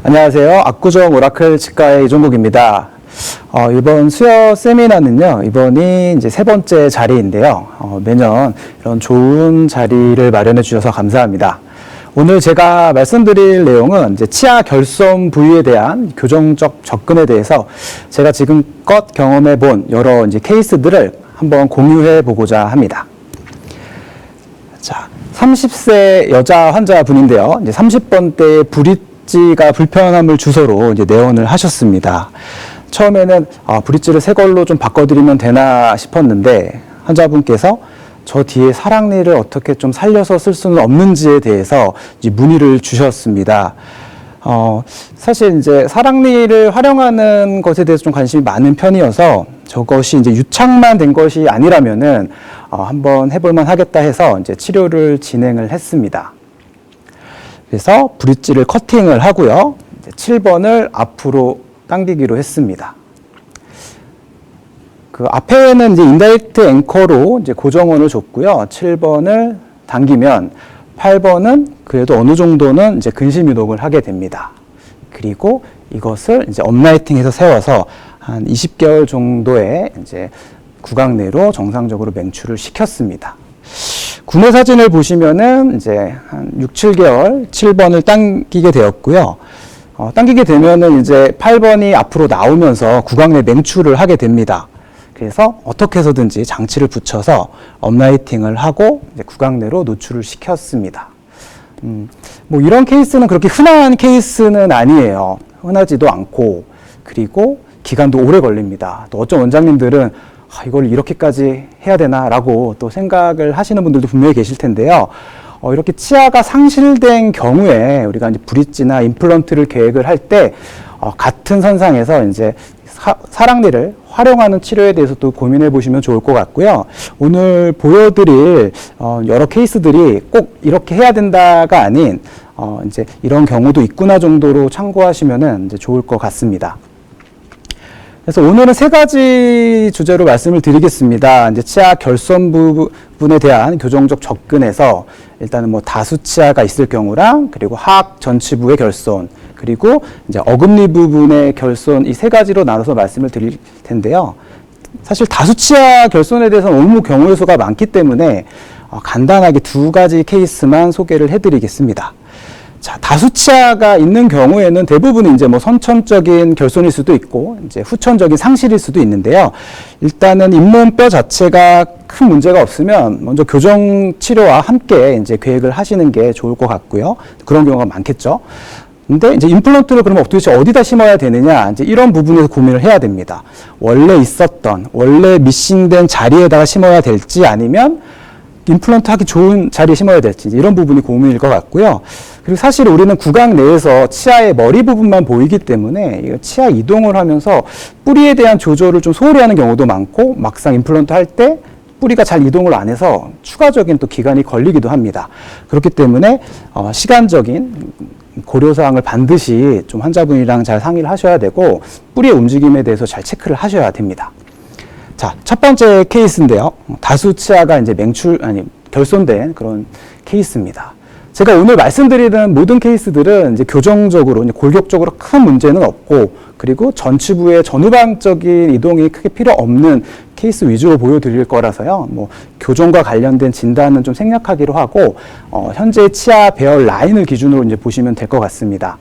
안녕하세요. 압구정 오라클 치과의 이종국입니다. 이번 수여 세미나는요, 이번이 이제 세 번째 자리인데요. 매년 이런 좋은 자리를 마련해 주셔서 감사합니다. 오늘 제가 말씀드릴 내용은 이제 치아 결손 부위에 대한 교정적 접근에 대해서 제가 지금껏 경험해 본 여러 이제 케이스들을 한번 공유해 보고자 합니다. 자, 30세 여자 환자분인데요. 이제 30번대에 브릿지가 불편함을 주소로 이제 내원을 하셨습니다. 처음에는 브릿지를 새 걸로 좀 바꿔드리면 되나 싶었는데 환자분께서 저 뒤에 사랑니를 어떻게 좀 살려서 쓸 수는 없는지에 대해서 이제 문의를 주셨습니다. 사실 이제 사랑니를 활용하는 것에 대해서 좀 관심이 많은 편이어서 저것이 이제 유착만 된 것이 아니라면은 한번 해볼만 하겠다 해서 이제 치료를 진행을 했습니다. 그래서 브릿지를 커팅을 하고요. 7번을 앞으로 당기기로 했습니다. 그 앞에는 이제 인다이렉트 앵커로 이제 고정원을 줬고요. 7번을 당기면 8번은 그래도 어느 정도는 이제 근심 유동을 하게 됩니다. 그리고 이것을 이제 업라이팅해서 세워서 한 20개월 정도의 이제 구강 내로 정상적으로 맹출을 시켰습니다. 구내 사진을 보시면은 이제 한 6, 7개월 7번을 당기게 되었고요. 당기게 되면은 이제 8번이 앞으로 나오면서 구강 내 맹출을 하게 됩니다. 그래서 어떻게 해서든지 장치를 붙여서 업라이팅을 하고 이제 구강 내로 노출을 시켰습니다. 뭐 이런 케이스는 그렇게 흔한 케이스는 아니에요. 흔하지도 않고, 그리고 기간도 오래 걸립니다. 또 어떤 원장님들은 이걸 이렇게까지 해야 되나라고 또 생각을 하시는 분들도 분명히 계실 텐데요. 이렇게 치아가 상실된 경우에 우리가 이제 브릿지나 임플란트를 계획을 할 때 같은 선상에서 이제 사랑니를 활용하는 치료에 대해서 또 고민해 보시면 좋을 것 같고요. 오늘 보여드릴 여러 케이스들이 꼭 이렇게 해야 된다가 아닌 이제 이런 경우도 있구나 정도로 참고하시면은 이제 좋을 것 같습니다. 그래서 오늘은 세 가지 주제로 말씀을 드리겠습니다. 이제 치아 결손 부분에 대한 교정적 접근에서 일단은 뭐 다수 치아가 있을 경우랑, 그리고 하악 전치부의 결손, 그리고 이제 어금니 부분의 결손, 이 세 가지로 나눠서 말씀을 드릴 텐데요. 사실 다수 치아 결손에 대해서는 너무 경우의 수가 많기 때문에 간단하게 두 가지 케이스만 소개를 해드리겠습니다. 자, 다수 치아가 있는 경우에는 대부분 이제 뭐 선천적인 결손일 수도 있고, 이제 후천적인 상실일 수도 있는데요. 일단은 잇몸뼈 자체가 큰 문제가 없으면 먼저 교정 치료와 함께 이제 계획을 하시는 게 좋을 것 같고요. 그런 경우가 많겠죠. 근데 이제 임플란트를 그러면 도대체 어디다 심어야 되느냐, 이제 이런 부분에서 고민을 해야 됩니다. 원래 있었던, 원래 미싱된 자리에다가 심어야 될지, 아니면 임플란트 하기 좋은 자리에 심어야 될지, 이런 부분이 고민일 것 같고요. 그리고 사실 우리는 구강 내에서 치아의 머리 부분만 보이기 때문에 치아 이동을 하면서 뿌리에 대한 조절을 좀 소홀히 하는 경우도 많고, 막상 임플란트 할 때 뿌리가 잘 이동을 안 해서 추가적인 또 기간이 걸리기도 합니다. 그렇기 때문에 시간적인 고려사항을 반드시 좀 환자분이랑 잘 상의를 하셔야 되고, 뿌리의 움직임에 대해서 잘 체크를 하셔야 됩니다. 자, 첫 번째 케이스인데요. 다수 치아가 이제 결손된 그런 케이스입니다. 제가 오늘 말씀드리는 모든 케이스들은 이제 교정적으로, 이제 골격적으로 큰 문제는 없고, 그리고 전치부의 전후방적인 이동이 크게 필요 없는 케이스 위주로 보여드릴 거라서요. 뭐 교정과 관련된 진단은 좀 생략하기로 하고, 현재 치아 배열 라인을 기준으로 이제 보시면 될 것 같습니다.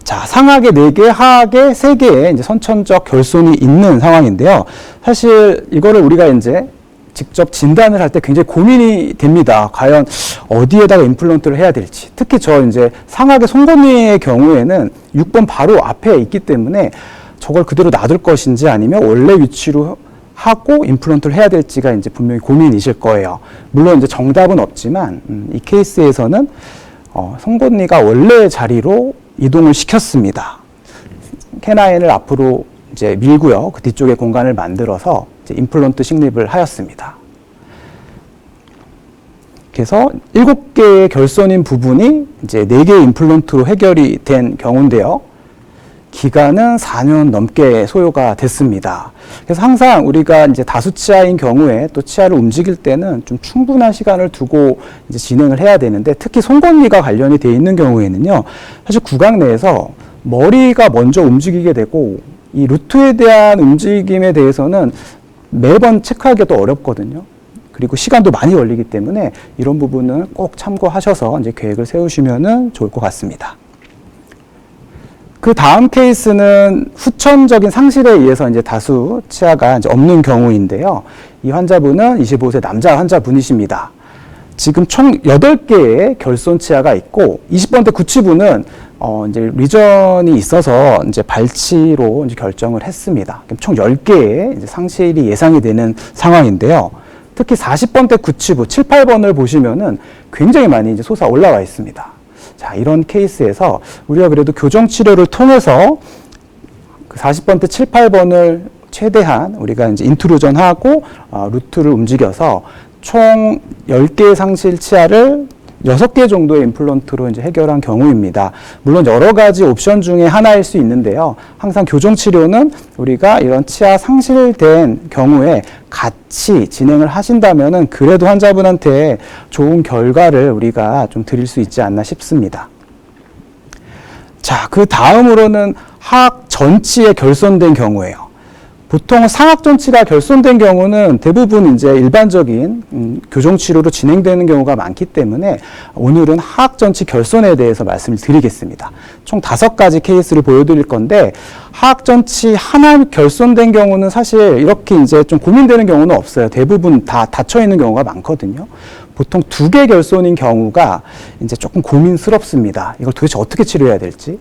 자, 상악에 4개, 하악에 3개의 이제 선천적 결손이 있는 상황인데요. 사실 이거를 우리가 이제 직접 진단을 할 때 굉장히 고민이 됩니다. 과연 어디에다가 임플란트를 해야 될지. 특히 이제 상악의 송곳니의 경우에는 6번 바로 앞에 있기 때문에 저걸 그대로 놔둘 것인지, 아니면 원래 위치로 하고 임플란트를 해야 될지가 이제 분명히 고민이실 거예요. 물론 이제 정답은 없지만, 이 케이스에서는 송곳니가 원래 자리로 이동을 시켰습니다. 캐나인을 앞으로 이제 밀고요. 그 뒤쪽에 공간을 만들어서 이제 임플란트 식립을 하였습니다. 그래서 7개의 결손인 부분이 이제 4개의 임플란트로 해결이 된 경우인데요. 기간은 4년 넘게 소요가 됐습니다. 그래서 항상 우리가 이제 다수치아인 경우에 또 치아를 움직일 때는 좀 충분한 시간을 두고 이제 진행을 해야 되는데, 특히 송곳니가 관련이 돼 있는 경우에는요, 사실 구강 내에서 머리가 먼저 움직이게 되고 이 루트에 대한 움직임에 대해서는 매번 체크하기가 또 어렵거든요. 그리고 시간도 많이 걸리기 때문에 이런 부분은 꼭 참고하셔서 이제 계획을 세우시면 좋을 것 같습니다. 그 다음 케이스는 후천적인 상실에 의해서 이제 다수 치아가 이제 없는 경우인데요. 이 환자분은 25세 남자 환자분이십니다. 지금 총 8개의 결손 치아가 있고 20번대 구치부는 이제 리전이 있어서 이제 발치로 이제 결정을 했습니다. 총 10개의 이제 상실이 예상이 되는 상황인데요. 특히 40번대 구치부 7, 8번을 보시면은 굉장히 많이 이제 솟아 올라와 있습니다. 자, 이런 케이스에서 우리가 그래도 교정 치료를 통해서 그 40번대 7, 8번을 최대한 우리가 이제 인트루전하고 루트를 움직여서 총 10개의 상실 치아를 6개 정도의 임플란트로 이제 해결한 경우입니다. 물론 여러 가지 옵션 중에 하나일 수 있는데요. 항상 교정 치료는 우리가 이런 치아 상실된 경우에 같이 진행을 하신다면은 그래도 환자분한테 좋은 결과를 우리가 좀 드릴 수 있지 않나 싶습니다. 자, 그 다음으로는 하악 전치에 결손된 경우예요. 보통 상악 전치가 결손된 경우는 대부분 이제 일반적인 교정 치료로 진행되는 경우가 많기 때문에 오늘은 하악 전치 결손에 대해서 말씀을 드리겠습니다. 총 5가지 케이스를 보여드릴 건데, 하악 전치 하나 결손된 경우는 사실 이렇게 이제 좀 고민되는 경우는 없어요. 대부분 다 닫혀 있는 경우가 많거든요. 보통 2개 결손인 경우가 이제 조금 고민스럽습니다. 이걸 도대체 어떻게 치료해야 될지.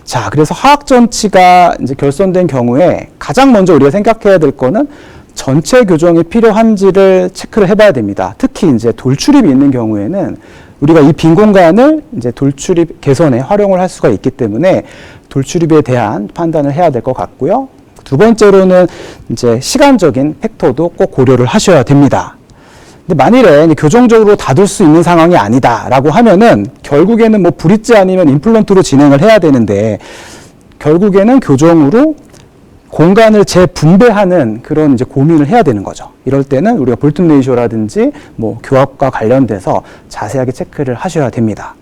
자, 그래서 하악 전치가 이제 결손된 경우에 가장 먼저 우리가 생각해야 될 거는 전체 교정이 필요한지를 체크를 해봐야 됩니다. 특히 이제 돌출입이 있는 경우에는 우리가 이 빈 공간을 이제 돌출입 개선에 활용을 할 수가 있기 때문에 돌출입에 대한 판단을 해야 될 것 같고요. 두 번째로는 이제 시간적인 팩터도 꼭 고려를 하셔야 됩니다. 근데 만일에 교정적으로 닫을 수 있는 상황이 아니다라고 하면은 결국에는 뭐 브릿지 아니면 임플란트로 진행을 해야 되는데, 결국에는 교정으로 공간을 재분배하는 그런 이제 고민을 해야 되는 거죠. 이럴 때는 우리가 볼튼 레이쇼라든지 뭐 교합과 관련돼서 자세하게 체크를 하셔야 됩니다.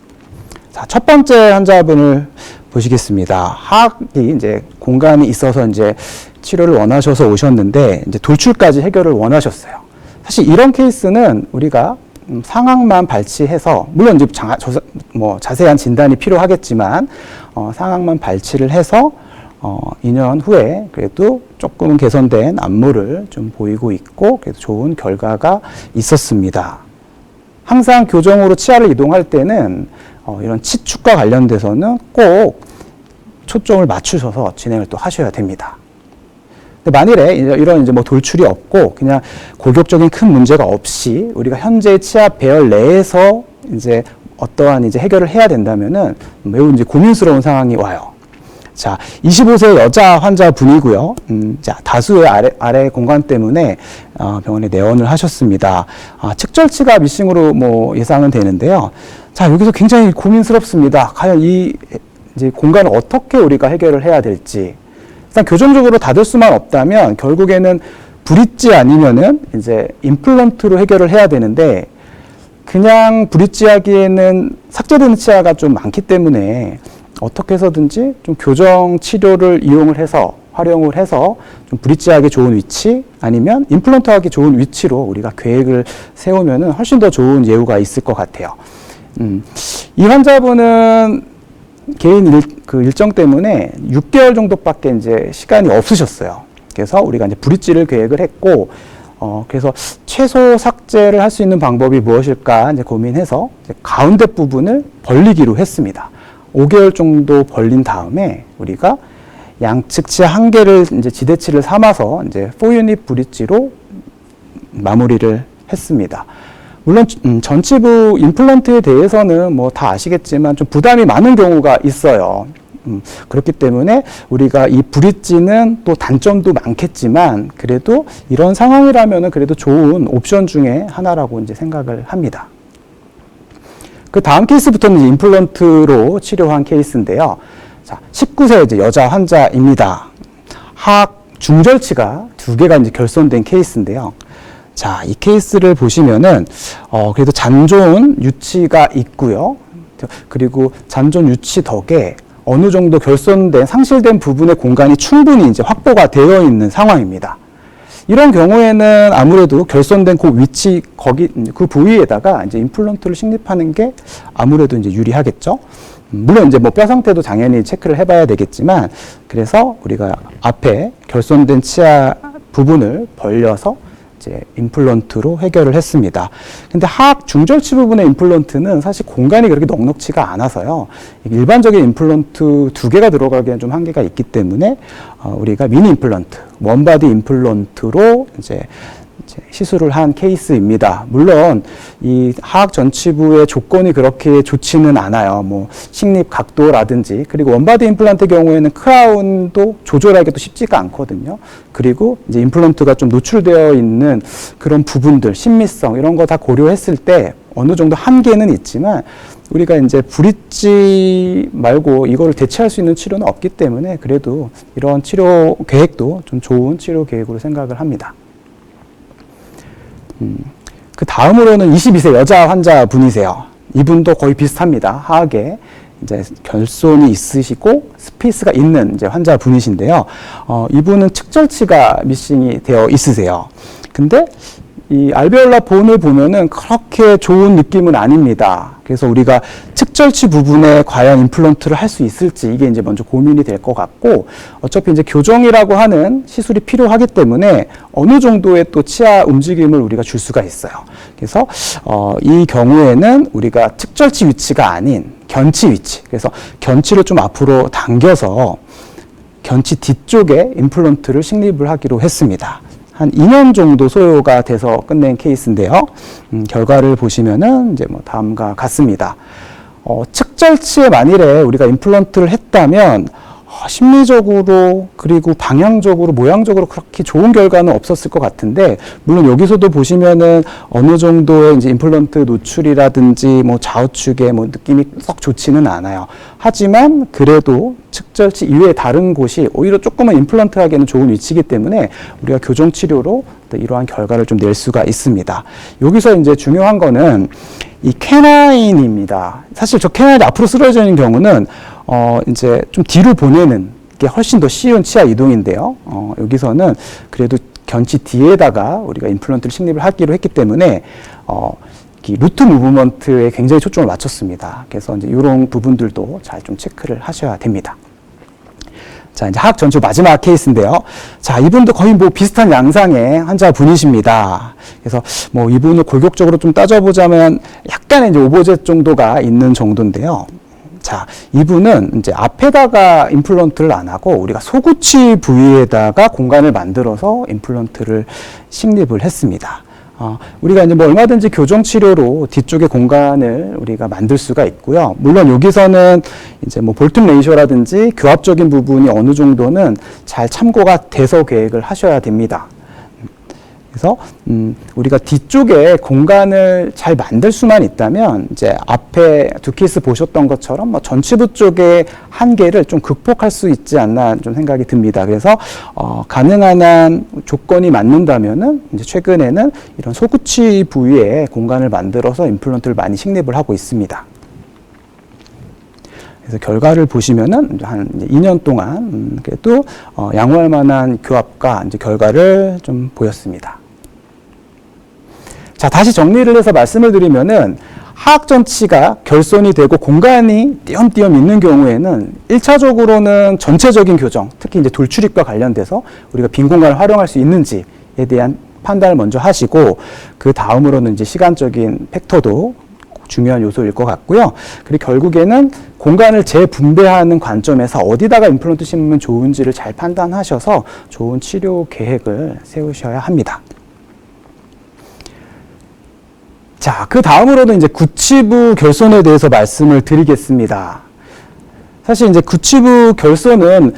자, 첫 번째 환자분을 보시겠습니다. 하악이 이제 공간이 있어서 이제 치료를 원하셔서 오셨는데 이제 돌출까지 해결을 원하셨어요. 사실 이런 케이스는 우리가 상악만 발치해서, 물론 이제 자세한 진단이 필요하겠지만 상악만 발치를 해서 2년 후에 그래도 조금은 개선된 안무를 좀 보이고 있고 그래도 좋은 결과가 있었습니다. 항상 교정으로 치아를 이동할 때는 이런 치축과 관련돼서는 꼭 초점을 맞추셔서 진행을 또 하셔야 됩니다. 만일에 이런 이제 뭐 돌출이 없고 그냥 골격적인 큰 문제가 없이 우리가 현재 치아 배열 내에서 이제 어떠한 이제 해결을 해야 된다면은 매우 이제 고민스러운 상황이 와요. 자, 25세 여자 환자분이고요. 자, 다수의 아래 공간 때문에 병원에 내원을 하셨습니다. 측절치가 미싱으로 뭐 예상은 되는데요. 자, 여기서 굉장히 고민스럽습니다. 과연 이 이제 공간을 어떻게 우리가 해결을 해야 될지. 일단 교정적으로 닫을 수만 없다면 결국에는 브릿지 아니면은 이제 임플란트로 해결을 해야 되는데, 그냥 브릿지 하기에는 삭제되는 치아가 좀 많기 때문에 어떻게 해서든지 좀 교정 치료를 활용을 해서 좀 브릿지 하기 좋은 위치 아니면 임플란트 하기 좋은 위치로 우리가 계획을 세우면은 훨씬 더 좋은 예후가 있을 것 같아요. 이 환자분은 개인 일정 때문에 6개월 정도밖에 이제 시간이 없으셨어요. 그래서 우리가 이제 브릿지를 계획을 했고, 그래서 최소 삭제를 할 수 있는 방법이 무엇일까 이제 고민해서 이제 가운데 부분을 벌리기로 했습니다. 5개월 정도 벌린 다음에 우리가 양측 치아 1개를 이제 지대치를 삼아서 이제 4유닛 브릿지로 마무리를 했습니다. 물론 전치부 임플란트에 대해서는 뭐 다 아시겠지만 좀 부담이 많은 경우가 있어요. 그렇기 때문에 우리가 이 브릿지는 또 단점도 많겠지만 그래도 이런 상황이라면은 그래도 좋은 옵션 중에 하나라고 이제 생각을 합니다. 그 다음 케이스부터는 이제 임플란트로 치료한 케이스인데요. 자, 19세 이제 여자 환자입니다. 하악 중절치가 2개가 이제 결손된 케이스인데요. 자, 이 케이스를 보시면은, 그래도 잔 좋은 유치가 있고요. 그리고 잔 좋은 유치 덕에 어느 정도 결손된, 상실된 부분의 공간이 충분히 이제 확보가 되어 있는 상황입니다. 이런 경우에는 아무래도 결손된 그 위치, 그 부위에다가 이제 임플란트를 식립하는 게 아무래도 이제 유리하겠죠. 물론 이제 뭐 뼈 상태도 당연히 체크를 해봐야 되겠지만, 그래서 우리가 앞에 결손된 치아 부분을 벌려서 이제 임플란트로 해결을 했습니다. 근데 하악 중절치 부분의 임플란트는 사실 공간이 그렇게 넉넉치가 않아서요. 일반적인 임플란트 2개가 들어가기에는 좀 한계가 있기 때문에 우리가 미니 임플란트, 원바디 임플란트로 이제 시술을 한 케이스입니다. 물론 이 하악 전치부의 조건이 그렇게 좋지는 않아요. 뭐 식립 각도라든지, 그리고 원바디 임플란트 경우에는 크라운도 조절하기도 쉽지가 않거든요. 그리고 이제 임플란트가 좀 노출되어 있는 그런 부분들, 신미성 이런 거 다 고려했을 때 어느 정도 한계는 있지만, 우리가 이제 브릿지 말고 이거를 대체할 수 있는 치료는 없기 때문에 그래도 이런 치료 계획도 좀 좋은 치료 계획으로 생각을 합니다. 그 다음으로는 22세 여자 환자분이세요. 이분도 거의 비슷합니다. 하악에 이제 결손이 있으시고 스페이스가 있는 이제 환자분이신데요. 이분은 측절치가 미싱이 되어 있으세요. 근데 이 알베올라 본을 보면은 그렇게 좋은 느낌은 아닙니다. 그래서 우리가 측절치 부분에 과연 임플란트를 할 수 있을지 이게 이제 먼저 고민이 될 것 같고, 어차피 이제 교정이라고 하는 시술이 필요하기 때문에 어느 정도의 또 치아 움직임을 우리가 줄 수가 있어요. 그래서 이 경우에는 우리가 측절치 위치가 아닌 견치 위치, 그래서 견치를 좀 앞으로 당겨서 견치 뒤쪽에 임플란트를 식립을 하기로 했습니다. 한 2년 정도 소요가 돼서 끝낸 케이스인데요. 결과를 보시면은 이제 뭐 다음과 같습니다. 측절치에 만일에 우리가 임플란트를 했다면 심리적으로 그리고 방향적으로 모양적으로 그렇게 좋은 결과는 없었을 것 같은데, 물론 여기서도 보시면은 어느 정도의 이제 임플란트 노출이라든지 뭐 좌우측에 뭐 느낌이 썩 좋지는 않아요. 하지만 그래도 측절치 이외의 다른 곳이 오히려 조금은 임플란트 하기에는 좋은 위치이기 때문에 우리가 교정 치료로 이러한 결과를 좀 낼 수가 있습니다. 여기서 이제 중요한 거는 이 캐나인입니다. 사실 저 캐나인이 앞으로 쓰러져 있는 경우는 이제 좀 뒤로 보내는 게 훨씬 더 쉬운 치아 이동인데요. 여기서는 그래도 견치 뒤에다가 우리가 임플란트를 식립을 하기로 했기 때문에 이 루트 무브먼트에 굉장히 초점을 맞췄습니다. 그래서 이제 이런 부분들도 잘 좀 체크를 하셔야 됩니다. 자, 이제 하악 전치 마지막 케이스인데요. 자, 이분도 거의 뭐 비슷한 양상의 환자분이십니다. 그래서 뭐 이분을 골격적으로 좀 따져보자면 약간의 이제 오버젯 정도가 있는 정도인데요. 자, 이분은 이제 앞에다가 임플란트를 안 하고 우리가 소구치 부위에다가 공간을 만들어서 임플란트를 식립을 했습니다. 우리가 이제 뭐 얼마든지 교정 치료로 뒤쪽의 공간을 우리가 만들 수가 있고요. 물론 여기서는 이제 뭐 볼튼 레이셔라든지 교합적인 부분이 어느 정도는 잘 참고가 돼서 계획을 하셔야 됩니다. 그래서 우리가 뒤쪽에 공간을 잘 만들 수만 있다면 이제 앞에 두 케이스 보셨던 것처럼 뭐 전치부 쪽의 한계를 좀 극복할 수 있지 않나 좀 생각이 듭니다. 그래서 가능한 한 조건이 맞는다면은 이제 최근에는 이런 소구치 부위에 공간을 만들어서 임플란트를 많이 식립을 하고 있습니다. 그래서 결과를 보시면은 한 2년 동안 그래도 양호할 만한 교합과 이제 결과를 좀 보였습니다. 자, 다시 정리를 해서 말씀을 드리면은 하악 전치가 결손이 되고 공간이 띄엄띄엄 있는 경우에는 1차적으로는 전체적인 교정, 특히 이제 돌출입과 관련돼서 우리가 빈 공간을 활용할 수 있는지에 대한 판단을 먼저 하시고, 그 다음으로는 이제 시간적인 팩터도 중요한 요소일 것 같고요. 그리고 결국에는 공간을 재분배하는 관점에서 어디다가 임플란트 심으면 좋은지를 잘 판단하셔서 좋은 치료 계획을 세우셔야 합니다. 자, 그 다음으로는 이제 구치부 결손에 대해서 말씀을 드리겠습니다. 사실 이제 구치부 결손은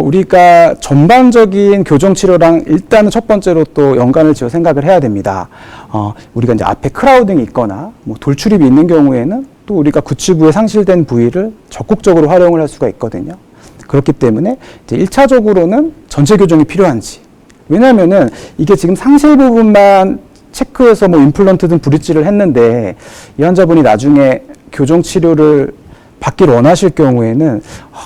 우리가 전반적인 교정 치료랑 일단은 첫 번째로 또 연관을 지어 생각을 해야 됩니다. 우리가 이제 앞에 크라우딩이 있거나 뭐 돌출입이 있는 경우에는 또 우리가 구치부에 상실된 부위를 적극적으로 활용을 할 수가 있거든요. 그렇기 때문에 이제 1차적으로는 전체 교정이 필요한지. 왜냐하면은 이게 지금 상실 부분만 체크해서 뭐 임플란트 등 브릿지를 했는데 이 환자분이 나중에 교정 치료를 받기를 원하실 경우에는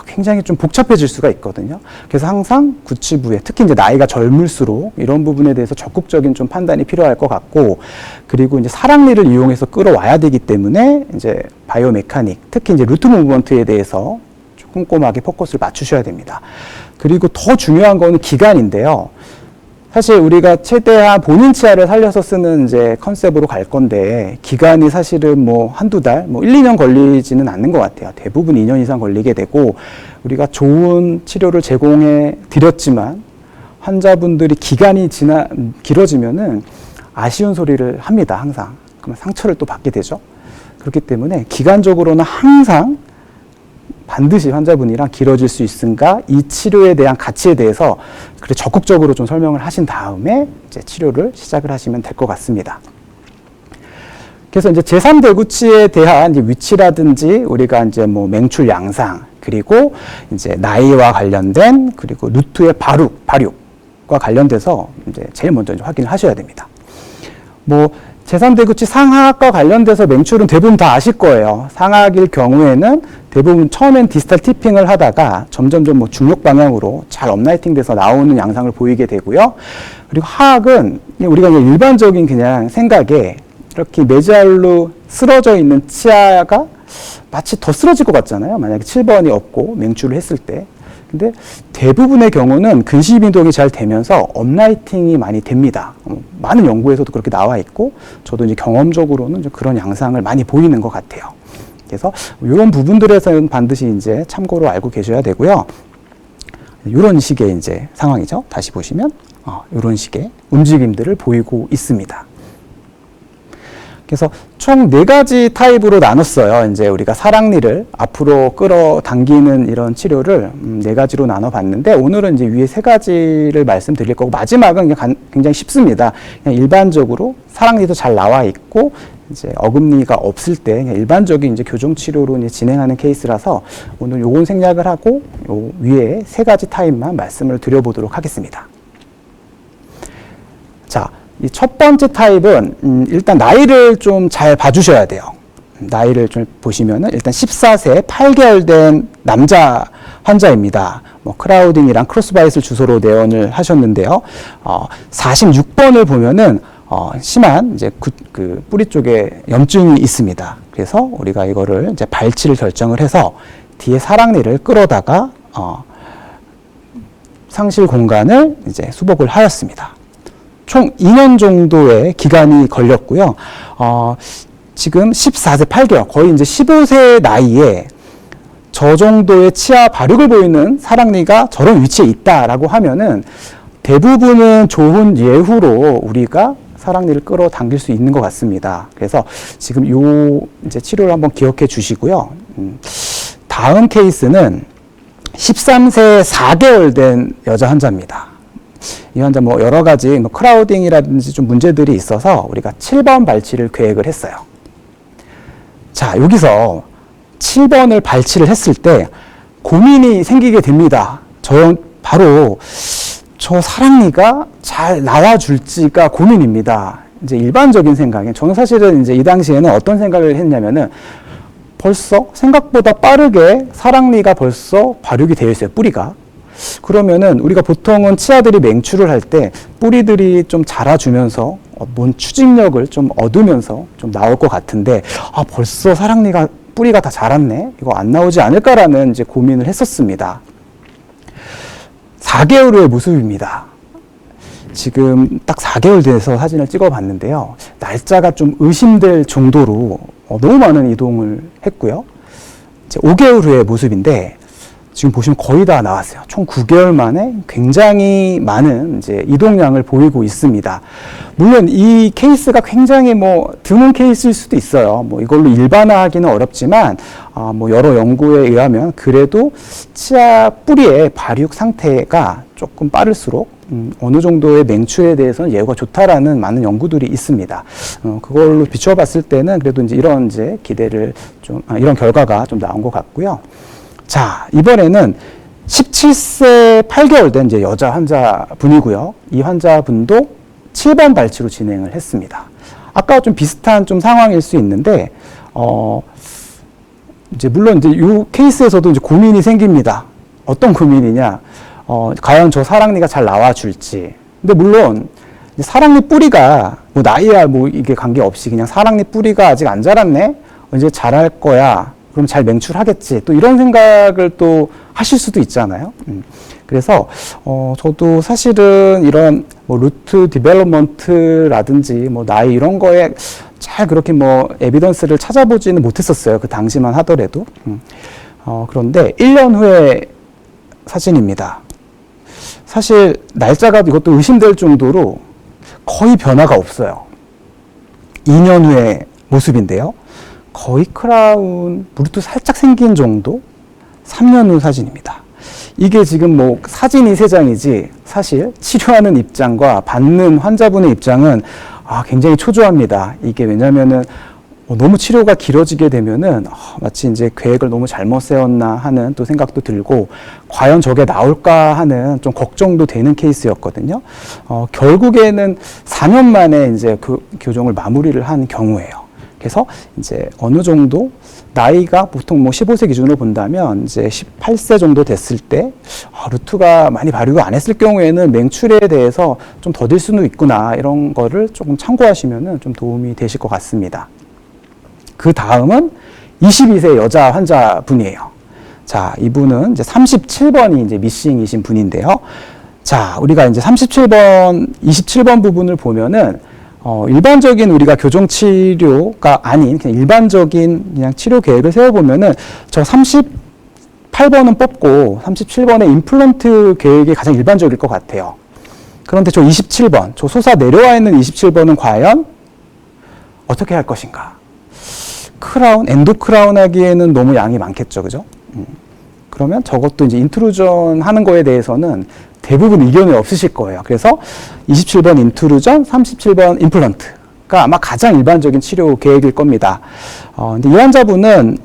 굉장히 좀 복잡해질 수가 있거든요. 그래서 항상 구치부에 특히 이제 나이가 젊을수록 이런 부분에 대해서 적극적인 좀 판단이 필요할 것 같고, 그리고 이제 사랑니를 이용해서 끌어와야 되기 때문에 이제 바이오 메카닉, 특히 이제 루트 무브먼트에 대해서 꼼꼼하게 포커스를 맞추셔야 됩니다. 그리고 더 중요한 거는 기간인데요. 사실 우리가 최대한 본인 치아를 살려서 쓰는 이제 컨셉으로 갈 건데, 기간이 사실은 뭐 한두 달, 뭐 1, 2년 걸리지는 않는 것 같아요. 대부분 2년 이상 걸리게 되고, 우리가 좋은 치료를 제공해 드렸지만, 환자분들이 기간이 길어지면은 아쉬운 소리를 합니다, 항상. 그러면 상처를 또 받게 되죠. 그렇기 때문에 기간적으로는 항상 반드시 환자분이랑 길어질 수 있은가, 이 치료에 대한 가치에 대해서 그래 적극적으로 좀 설명을 하신 다음에 이제 치료를 시작을 하시면 될 것 같습니다. 그래서 이제 제3대구치에 대한 이제 위치라든지 우리가 이제 뭐 맹출 양상, 그리고 이제 나이와 관련된, 그리고 루트의 발육과 관련돼서 이제 제일 먼저 이제 확인을 하셔야 됩니다. 뭐 제3대구치 상하악과 관련돼서 맹출은 대부분 다 아실 거예요. 상하악일 경우에는 대부분 처음엔 디스탈 티핑을 하다가 점점점 뭐 중력 방향으로 잘 업라이팅 돼서 나오는 양상을 보이게 되고요. 그리고 하악은 우리가 일반적인 그냥 생각에 이렇게 메지알로 쓰러져 있는 치아가 마치 더 쓰러질 것 같잖아요. 만약에 7번이 없고 맹출을 했을 때. 근데 대부분의 경우는 근심 이동이 잘 되면서 업라이팅이 많이 됩니다. 많은 연구에서도 그렇게 나와 있고, 저도 이제 경험적으로는 좀 그런 양상을 많이 보이는 것 같아요. 그래서 이런 부분들에서는 반드시 이제 참고로 알고 계셔야 되고요. 이런 식의 이제 상황이죠. 다시 보시면 이런 식의 움직임들을 보이고 있습니다. 그래서 총 4가지 타입으로 나눴어요. 이제 우리가 사랑니를 앞으로 끌어당기는 이런 치료를 4가지로 나눠봤는데, 오늘은 이제 위에 3가지를 말씀드릴 거고, 마지막은 그냥 굉장히 쉽습니다. 그냥 일반적으로 사랑니도 잘 나와 있고, 이제 어금니가 없을 때 그냥 일반적인 이제 교정 치료로 이제 진행하는 케이스라서 오늘 요건 생략을 하고 요 위에 3가지 타입만 말씀을 드려보도록 하겠습니다. 자, 이 첫 번째 타입은 일단 나이를 좀 잘 봐주셔야 돼요. 나이를 좀 보시면은 일단 14세 8개월 된 남자 환자입니다. 뭐 크라우딩이랑 크로스바이스를 주소로 내원을 하셨는데요. 46번을 보면은 심한 이제 그 뿌리 쪽에 염증이 있습니다. 그래서 우리가 이거를 이제 발치를 결정을 해서 뒤에 사랑니를 끌어다가 상실 공간을 이제 수복을 하였습니다. 총 2년 정도의 기간이 걸렸고요. 지금 14세 8개월, 거의 이제 15세 나이에 저 정도의 치아 발육을 보이는 사랑니가 저런 위치에 있다라고 하면은 대부분은 좋은 예후로 우리가 사랑니를 끌어당길 수 있는 것 같습니다. 그래서 지금 요 이제 치료를 한번 기억해 주시고요. 다음 케이스는 13세 4개월 된 여자 환자입니다. 이 환자 뭐 여러 가지 뭐 크라우딩이라든지 좀 문제들이 있어서 우리가 7번 발치를 계획을 했어요. 자, 여기서 7번을 발치를 했을 때 고민이 생기게 됩니다. 바로 저 사랑니가 잘 나와줄지가 고민입니다. 이제 일반적인 생각에, 저는 사실은 이제 이 당시에는 어떤 생각을 했냐면은 벌써 생각보다 빠르게 사랑니가 벌써 발육이 되어 있어요, 뿌리가. 그러면은 우리가 보통은 치아들이 맹출을 할 때 뿌리들이 좀 자라주면서 뭔 추진력을 좀 얻으면서 좀 나올 것 같은데, 벌써 사랑니가 뿌리가 다 자랐네? 이거 안 나오지 않을까라는 이제 고민을 했었습니다. 4개월 후의 모습입니다. 지금 딱 4개월 돼서 사진을 찍어 봤는데요. 날짜가 좀 의심될 정도로 너무 많은 이동을 했고요. 이제 5개월 후의 모습인데, 지금 보시면 거의 다 나왔어요. 총 9개월 만에 굉장히 많은 이제 이동량을 보이고 있습니다. 물론 이 케이스가 굉장히 뭐 드문 케이스일 수도 있어요. 뭐 이걸로 일반화하기는 어렵지만, 뭐 여러 연구에 의하면 그래도 치아 뿌리의 발육 상태가 조금 빠를수록 어느 정도의 맹출에 대해서는 예후가 좋다라는 많은 연구들이 있습니다. 그걸로 비추어 봤을 때는 그래도 이제 이런 기대를 이런 결과가 좀 나온 것 같고요. 자, 이번에는 17세 8개월 된 이제 여자 환자분이고요. 이 환자분도 7번 발치로 진행을 했습니다. 아까 좀 비슷한 좀 상황일 수 있는데, 이제 물론 이제 이 케이스에서도 이제 고민이 생깁니다. 어떤 고민이냐? 과연 저 사랑니가 잘 나와줄지. 근데 물론 사랑니 뿌리가 뭐 나이야 뭐 이게 관계없이 그냥 사랑니 뿌리가 아직 안 자랐네? 이제 자랄 거야. 그럼 잘 맹출하겠지. 또 이런 생각을 또 하실 수도 있잖아요. 그래서 저도 사실은 이런 뭐 루트 디벨롭먼트라든지 뭐 나이 이런 거에 잘 그렇게 뭐 에비던스를 찾아보지는 못했었어요. 그 당시만 하더라도. 그런데 1년 후에 사진입니다. 사실 날짜가 이것도 의심될 정도로 거의 변화가 없어요. 2년 후의 모습인데요. 거의 크라운, 무릎도 살짝 생긴 정도? 3년 후 사진입니다. 이게 지금 뭐 사진이 3장이지 사실 치료하는 입장과 받는 환자분의 입장은 굉장히 초조합니다. 이게 왜냐면은 너무 치료가 길어지게 되면은 마치 이제 계획을 너무 잘못 세웠나 하는 또 생각도 들고 과연 저게 나올까 하는 좀 걱정도 되는 케이스였거든요. 결국에는 4년 만에 이제 그 교정을 마무리를 한 경우예요. 그래서 이제 어느 정도 나이가 보통 뭐 15세 기준으로 본다면 이제 18세 정도 됐을 때 루트가 많이 발육을 안 했을 경우에는 맹출에 대해서 좀 더딜 수는 있구나 이런 거를 조금 참고하시면은 좀 도움이 되실 것 같습니다. 그 다음은 22세 여자 환자분이에요. 자, 이분은 이제 37번이 이제 미싱이신 분인데요. 자, 우리가 이제 37번, 27번 부분을 보면은 일반적인 우리가 교정 치료가 아닌 그냥 일반적인 그냥 치료 계획을 세워보면은 저 38번은 뽑고 37번의 임플란트 계획이 가장 일반적일 것 같아요. 그런데 저 27번, 저 솟아 내려와 있는 27번은 과연 어떻게 할 것인가? 크라운, 엔도 크라운 하기에는 너무 양이 많겠죠, 그죠? 그러면 저것도 이제 인트루전 하는 거에 대해서는 대부분 의견이 없으실 거예요. 그래서 27번 인트루전, 37번 임플란트가 아마 가장 일반적인 치료 계획일 겁니다. 근데 이 환자분은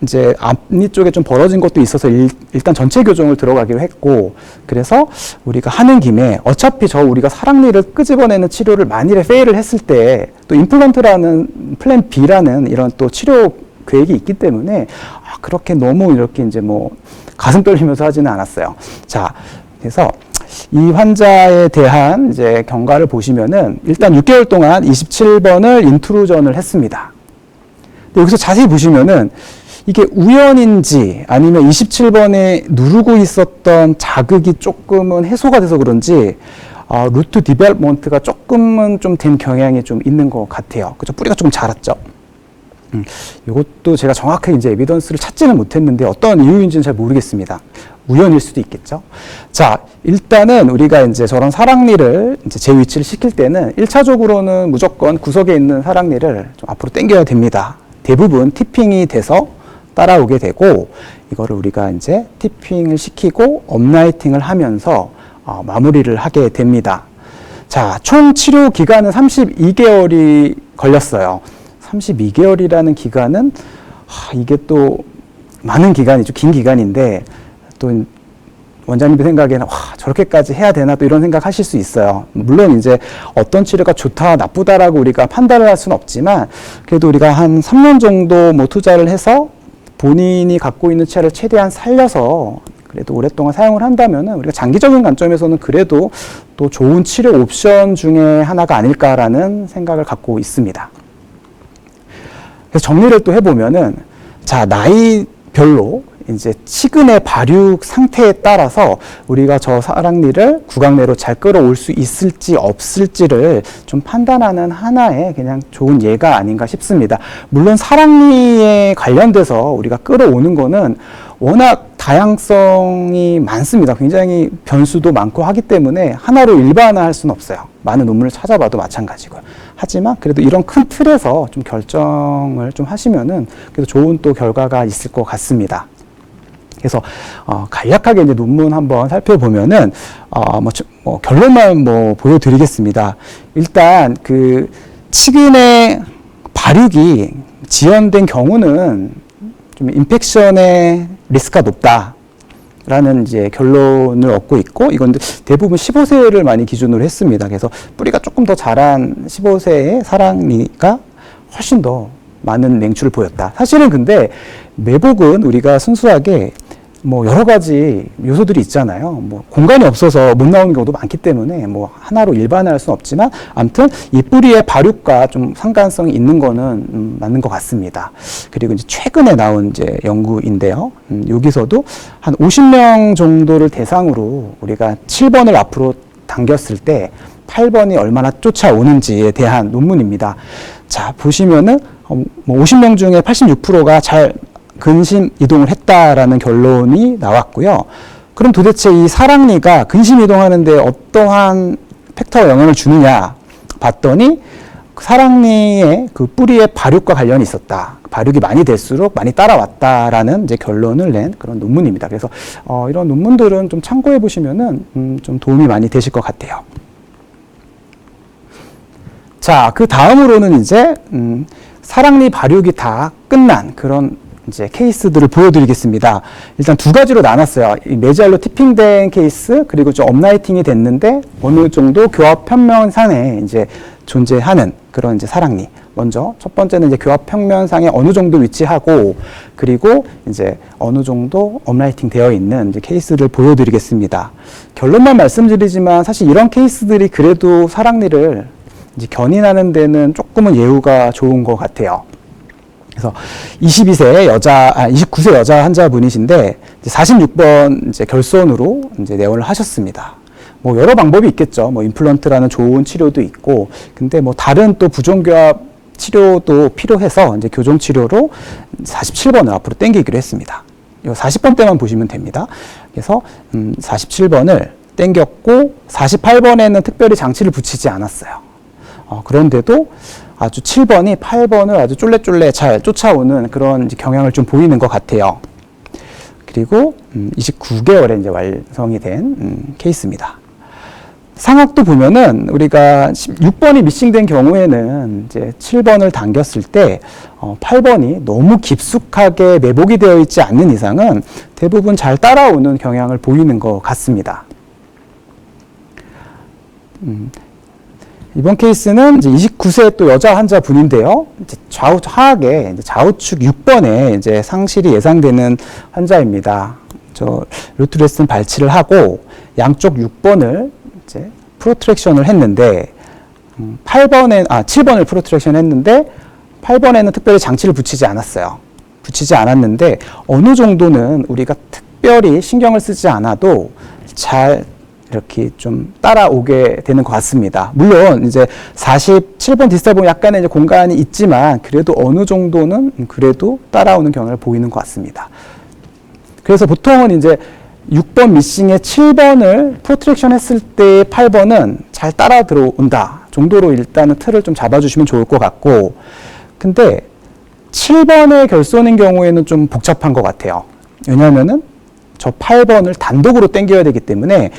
이제 앞니 쪽에 좀 벌어진 것도 있어서 일단 전체 교정을 들어가기로 했고, 그래서 우리가 하는 김에 어차피 저 우리가 사랑니를 끄집어내는 치료를 만일에 페일을 했을 때 또 임플란트라는 플랜 B라는 이런 또 치료 계획이 있기 때문에 그렇게 너무 이렇게 이제 뭐 가슴 떨리면서 하지는 않았어요. 자, 그래서 이 환자에 대한 이제 경과를 보시면은 일단 6개월 동안 27번을 인트루전을 했습니다. 근데 여기서 자세히 보시면은 이게 우연인지 아니면 27번에 누르고 있었던 자극이 조금은 해소가 돼서 그런지 루트 디벨롭먼트가 조금은 좀 된 경향이 좀 있는 것 같아요. 그죠? 뿌리가 조금 자랐죠. 이것도 제가 정확하게 이제 에비던스를 찾지는 못했는데 어떤 이유인지는 잘 모르겠습니다. 우연일 수도 있겠죠. 자, 일단은 우리가 이제 저런 사랑니를 이제 제 위치를 시킬 때는 1차적으로는 무조건 구석에 있는 사랑니를 좀 앞으로 당겨야 됩니다. 대부분 티핑이 돼서 따라오게 되고 이거를 우리가 이제 티핑을 시키고 업라이팅을 하면서 마무리를 하게 됩니다. 자, 총 치료 기간은 32개월이 걸렸어요. 32개월이라는 기간은 이게 또 많은 기간이죠. 긴 기간인데 또 원장님들 생각에는 저렇게까지 해야 되나 또 이런 생각 하실 수 있어요. 물론 이제 어떤 치료가 좋다 나쁘다라고 우리가 판단을 할 수는 없지만 그래도 우리가 한 3년 정도 뭐 투자를 해서 본인이 갖고 있는 치아를 최대한 살려서 그래도 오랫동안 사용을 한다면은 우리가 장기적인 관점에서는 그래도 또 좋은 치료 옵션 중에 하나가 아닐까라는 생각을 갖고 있습니다. 그래서 정리를 또 해보면은 자, 나이별로 이제 치근의 발육 상태에 따라서 우리가 저 사랑니를 구강 내로 잘 끌어올 수 있을지 없을지를 좀 판단하는 하나의 그냥 좋은 예가 아닌가 싶습니다. 물론 사랑니에 관련돼서 우리가 끌어오는 거는 워낙 다양성이 많습니다. 굉장히 변수도 많고 하기 때문에 하나로 일반화할 수는 없어요. 많은 논문을 찾아봐도 마찬가지고요. 하지만 그래도 이런 큰 틀에서 좀 결정을 좀 하시면은 그래도 좋은 또 결과가 있을 것 같습니다. 그래서 간략하게 이제 논문 한번 살펴보면은 결론만 보여드리겠습니다. 일단 그 치근의 발육이 지연된 경우는 좀 인펙션의 리스크가 높다. 라는 이제 결론을 얻고 있고, 이건 대부분 15세를 많이 기준으로 했습니다. 그래서 뿌리가 조금 더 자란 15세의 사랑니가 훨씬 더 많은 맹추를 보였다. 사실은 근데 매복은 우리가 순수하게 뭐 여러 가지 요소들이 있잖아요. 뭐 공간이 없어서 못 나오는 경우도 많기 때문에 뭐 하나로 일반화할 수는 없지만, 아무튼 이 뿌리의 발육과 좀 상관성이 있는 거는 맞는 것 같습니다. 그리고 이제 최근에 나온 이제 연구인데요. 여기서도 한 50명 정도를 대상으로 우리가 7번을 앞으로 당겼을 때 8번이 얼마나 쫓아오는지에 대한 논문입니다. 자, 보시면은 뭐 50명 중에 86%가 잘 근심 이동을 했다라는 결론이 나왔고요. 그럼 도대체 이 사랑니가 근심 이동하는데 어떠한 팩터가 영향을 주느냐 봤더니, 사랑니의 그 뿌리의 발육과 관련이 있었다. 발육이 많이 될수록 많이 따라왔다라는 이제 결론을 낸 그런 논문입니다. 그래서 이런 논문들은 좀 참고해 보시면은 좀 도움이 많이 되실 것 같아요. 자, 그 다음으로는 이제 사랑니 발육이 다 끝난 그런 이제 케이스들을 보여드리겠습니다. 일단 두 가지로 나눴어요. 이 메지알로 티핑된 케이스, 그리고 좀 업라이팅이 됐는데 어느 정도 교합 평면상에 이제 존재하는 그런 이제 사랑니. 먼저 첫 번째는 이제 교합 평면상에 어느 정도 위치하고, 그리고 이제 어느 정도 업라이팅 되어 있는 이제 케이스를 보여드리겠습니다. 결론만 말씀드리지만 사실 이런 케이스들이 그래도 사랑니를 이제 견인하는 데는 조금은 예후가 좋은 것 같아요. 그래서 29세 여자 환자분이신데 46번 이제 결손으로 이제 내원을 하셨습니다. 뭐 여러 방법이 있겠죠. 뭐 임플란트라는 좋은 치료도 있고, 근데 뭐 다른 또 부종교합 치료도 필요해서 이제 교정 치료로 47번을 앞으로 당기기로 했습니다. 이 40번 때만 보시면 됩니다. 그래서 47번을 당겼고 48번에는 특별히 장치를 붙이지 않았어요. 그런데도 아주 7번이 8번을 아주 쫄래쫄래 잘 쫓아오는 그런 이제 경향을 좀 보이는 것 같아요. 그리고 29개월에 이제 완성이 된 케이스입니다. 상악도 보면은 우리가 6번이 미싱된 경우에는 이제 7번을 당겼을 때 8번이 너무 깊숙하게 매복이 되어 있지 않는 이상은 대부분 잘 따라오는 경향을 보이는 것 같습니다. 이번 케이스는 이제 29세 또 여자 환자분인데요. 이제 하악에 이제 좌우측 6번에 이제 상실이 예상되는 환자입니다. 저 루트레슨 발치를 하고 양쪽 6번을 이제 프로트랙션을 했는데 7번을 프로트랙션 했는데 8번에는 특별히 장치를 붙이지 않았어요. 붙이지 않았는데 어느 정도는 우리가 특별히 신경을 쓰지 않아도 잘 이렇게 좀 따라오게 되는 것 같습니다. 물론 이제 47번 디스탈 보면 약간의 이제 공간이 있지만 그래도 어느 정도는 그래도 따라오는 경향을 보이는 것 같습니다. 그래서 보통은 이제 6번 미싱에 7번을 프로트랙션 했을 때 8번은 잘 따라 들어온다 정도로 일단은 틀을 좀 잡아주시면 좋을 것 같고, 근데 7번의 결손인 경우에는 좀 복잡한 것 같아요. 왜냐하면은 저 8번을 단독으로 당겨야 되기 때문에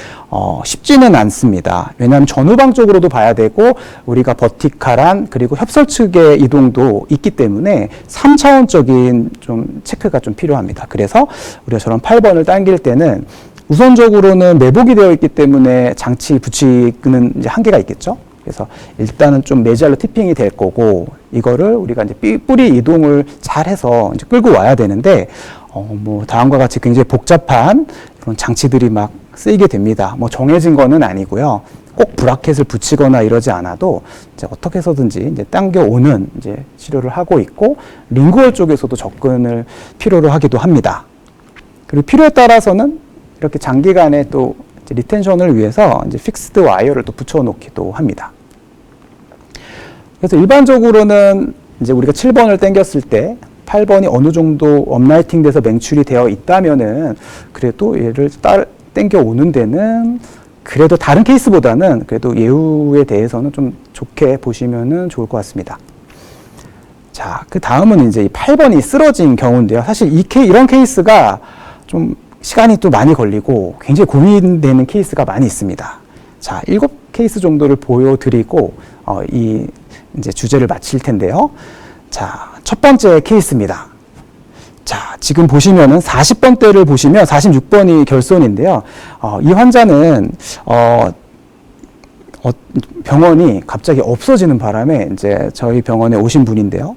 쉽지는 않습니다. 왜냐하면 전후방 쪽으로도 봐야 되고 우리가 버티칼한 그리고 협설측의 이동도 있기 때문에 3차원적인 좀 체크가 좀 필요합니다. 그래서 우리가 저런 8번을 당길 때는 우선적으로는 매복이 되어 있기 때문에 장치 붙이는 이제 한계가 있겠죠. 그래서 일단은 좀 메지알로 티핑이 될 거고, 이거를 우리가 이제 뿌리 이동을 잘 해서 이제 끌고 와야 되는데, 뭐 다음과 같이 굉장히 복잡한 그런 장치들이 막 쓰이게 됩니다. 뭐 정해진 거는 아니고요. 꼭 브라켓을 붙이거나 이러지 않아도 이제 어떻게 해서든지 이제 당겨오는 이제 치료를 하고 있고, 링구얼 쪽에서도 접근을 필요로 하기도 합니다. 그리고 필요에 따라서는 이렇게 장기간에 또 리텐션을 위해서 이제 픽스드 와이어를 또 붙여놓기도 합니다. 그래서 일반적으로는 이제 우리가 7번을 당겼을 때 8번이 어느 정도 업라이팅 돼서 맹출이 되어 있다면은 그래도 얘를 당겨 오는 데는 그래도 다른 케이스보다는 그래도 예후에 대해서는 좀 좋게 보시면은 좋을 것 같습니다. 자, 그 다음은 이제 이 8번이 쓰러진 경우인데요. 사실 이런 케이스가 좀 시간이 또 많이 걸리고 굉장히 고민되는 케이스가 많이 있습니다. 자, 7케이스 정도를 보여드리고 이 이제 주제를 마칠 텐데요. 자, 첫 번째 케이스입니다. 자, 지금 보시면은 40번대를 보시면 46번이 결손인데요. 이 환자는, 병원이 갑자기 없어지는 바람에 이제 저희 병원에 오신 분인데요.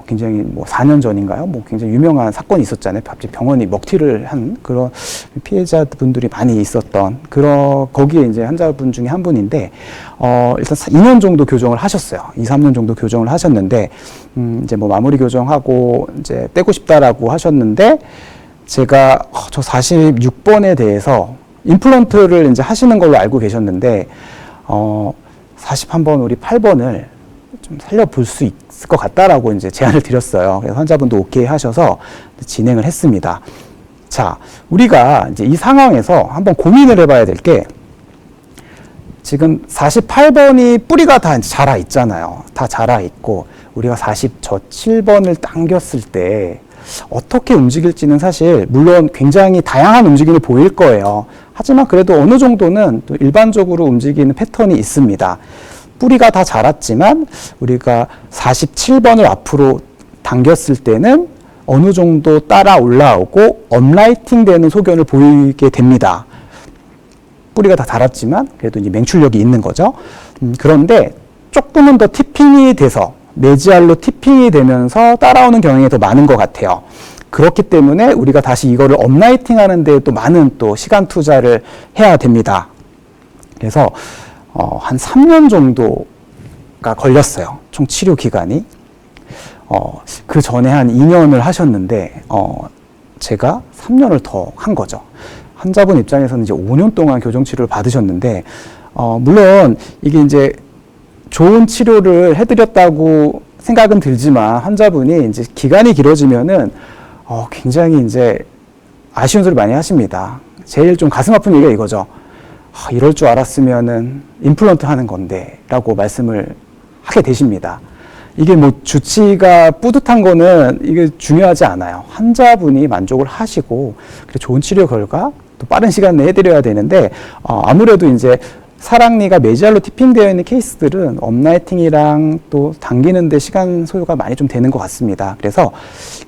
굉장히 뭐 4년 전인가요? 뭐 굉장히 유명한 사건이 있었잖아요. 갑자기 병원이 먹튀를 한 그런 피해자분들이 많이 있었던 거기에 이제 환자분 중에 한 분인데, 일단 2년 정도 교정을 하셨어요. 2, 3년 정도 교정을 하셨는데, 이제 뭐 마무리 교정하고 이제 떼고 싶다라고 하셨는데, 제가 저 46번에 대해서 임플란트를 이제 하시는 걸로 알고 계셨는데, 41번, 우리 8번을 좀 살려볼 수 있을 것 같다라고 이제 제안을 드렸어요. 그래서 환자분도 오케이 하셔서 진행을 했습니다. 자, 우리가 이제 이 상황에서 한번 고민을 해봐야 될 게, 지금 48번이 뿌리가 다 자라 있잖아요. 다 자라 있고, 우리가 47번을 당겼을 때 어떻게 움직일지는 사실 물론 굉장히 다양한 움직임이 보일 거예요. 하지만 그래도 어느 정도는 또 일반적으로 움직이는 패턴이 있습니다. 뿌리가 다 자랐지만 우리가 47번을 앞으로 당겼을 때는 어느 정도 따라 올라오고 업라이팅 되는 소견을 보이게 됩니다. 뿌리가 다 자랐지만 그래도 이제 맹출력이 있는 거죠. 그런데 조금은 더 티핑이 돼서 메지알로 티핑이 되면서 따라오는 경향이 더 많은 것 같아요. 그렇기 때문에 우리가 다시 이거를 업라이팅 하는 데 또 많은 또 시간 투자를 해야 됩니다. 그래서 한 3년 정도가 걸렸어요. 총 치료 기간이. 그 전에 한 2년을 하셨는데, 제가 3년을 더 한 거죠. 환자분 입장에서는 이제 5년 동안 교정 치료를 받으셨는데, 물론 이게 이제 좋은 치료를 해드렸다고 생각은 들지만, 환자분이 이제 기간이 길어지면은, 굉장히 이제 아쉬운 소리 많이 하십니다. 제일 좀 가슴 아픈 얘기가 이거죠. 이럴 줄 알았으면은 임플란트 하는 건데 라고 말씀을 하게 되십니다. 이게 뭐 주치가 뿌듯한 거는 이게 중요하지 않아요. 환자분이 만족을 하시고 좋은 치료 결과 또 빠른 시간 내에 해드려야 되는데, 아무래도 이제 사랑니가 메지알로 티핑되어 있는 케이스들은 업라이팅이랑 또 당기는데 시간 소요가 많이 좀 되는 것 같습니다. 그래서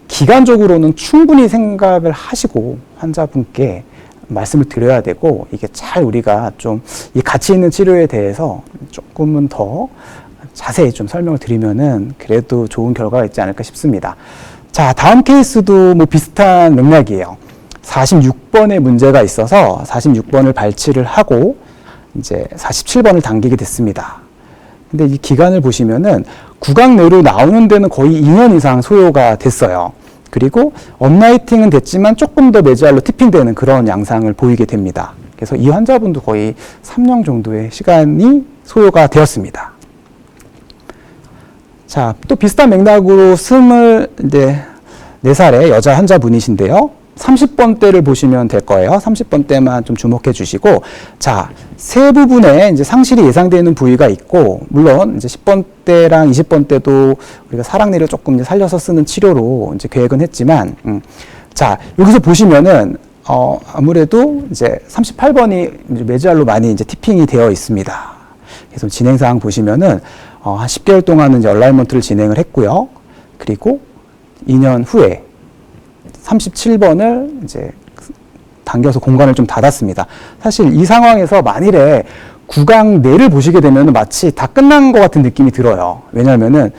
기간적으로는 충분히 생각을 하시고 환자분께 말씀을 드려야 되고, 이게 잘 우리가 좀 이 가치 있는 치료에 대해서 조금은 더 자세히 좀 설명을 드리면은 그래도 좋은 결과가 있지 않을까 싶습니다. 자, 다음 케이스도 뭐 비슷한 맥락이에요. 46번에 문제가 있어서 46번을 발치를 하고 이제 47번을 당기게 됐습니다. 근데 이 기간을 보시면은 구강 내로 나오는 데는 거의 2년 이상 소요가 됐어요. 그리고 업라이팅은 됐지만 조금 더 메지알로 티핑되는 그런 양상을 보이게 됩니다. 그래서 이 환자분도 거의 3년 정도의 시간이 소요가 되었습니다. 자, 또 비슷한 맥락으로 24살의 여자 환자분이신데요. 30번대를 보시면 될 거예요. 30번대만 좀 주목해 주시고, 자, 세 부분에 이제 상실이 예상되는 부위가 있고, 물론 이제 10번대랑 20번대도 우리가 사랑니를 조금 이제 살려서 쓰는 치료로 이제 계획은 했지만, 자, 여기서 보시면은, 아무래도 이제 38번이 이제 메지알로 많이 이제 티핑이 되어 있습니다. 그래서 진행사항 보시면은, 한 10개월 동안은 이제 얼라이먼트를 진행을 했고요. 그리고 2년 후에 37번을 이제 당겨서 공간을 좀 닫았습니다. 사실 이 상황에서 만일에 구강 내를 보시게 되면 마치 다 끝난 것 같은 느낌이 들어요. 왜냐하면은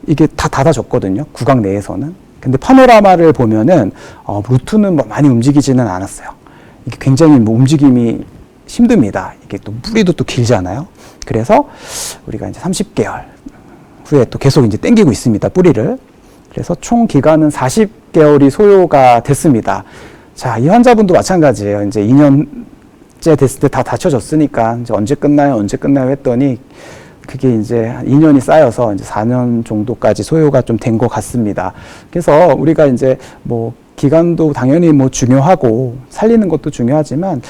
이게 다 닫아졌거든요. 구강 내에서는. 근데 파노라마를 보면은 루트는 뭐 많이 움직이지는 않았어요. 이게 굉장히 뭐 움직임이 힘듭니다. 이게 또 뿌리도 또 길잖아요. 그래서 우리가 이제 30개월 후에 또 계속 이제 당기고 있습니다. 뿌리를. 그래서 총 기간은 40개월이 소요가 됐습니다. 자, 이 환자분도 마찬가지예요. 이제 2년째 됐을 때 다 다쳐졌으니까 이제 언제 끝나요 했더니 그게 이제 2년이 쌓여서 이제 4년 정도까지 소요가 좀 된 것 같습니다. 그래서 우리가 이제 뭐 기간도 당연히 뭐 중요하고 살리는 것도 중요하지만